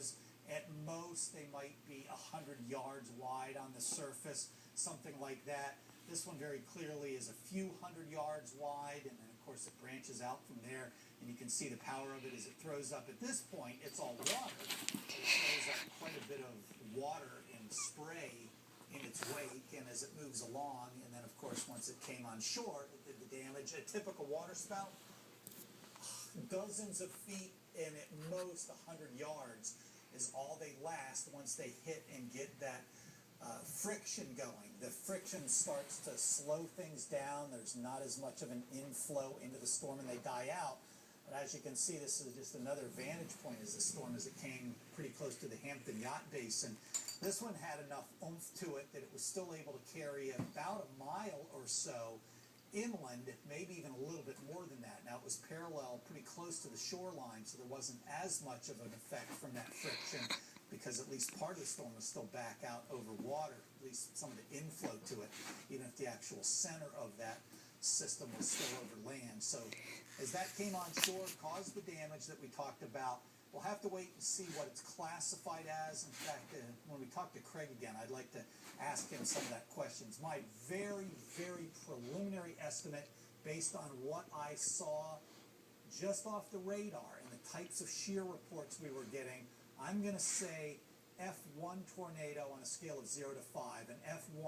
tornadoes, at most they might be 100 yards wide on the surface, something like that. This one very clearly is a few hundred yards wide, and then of course it branches out from there, and you can see the power of it as it throws up. At this point, it's all water. It throws up quite a bit of water and spray in its wake, and as it moves along, and then of course once it came on shore, it did the damage. A typical waterspout, dozens of feet and at most 100 yards is all they last once they hit and get that friction going. The friction starts to slow things down. There's not as much of an inflow into the storm, and they die out. But as you can see, this is just another vantage point as the storm, as it came pretty close to the Hampton Yacht Basin. This one had enough oomph to it that it was still able to carry about a mile or so inland, maybe even a little bit more than that. Now, it was parallel pretty close to the shoreline, so there wasn't as much of an effect from that friction, because at least part of the storm was still back out over water, at least some of the inflow to it, even if the actual center of that system was still over land. So as that came on shore, caused the damage that we talked about. We'll have to wait and see what it's classified as. In fact, when we talk to Craig again, I'd like to ask him some of that questions. My very, very preliminary estimate, based on what I saw just off the radar and the types of shear reports we were getting, I'm going to say F1 tornado on a scale of 0 to 5. An F1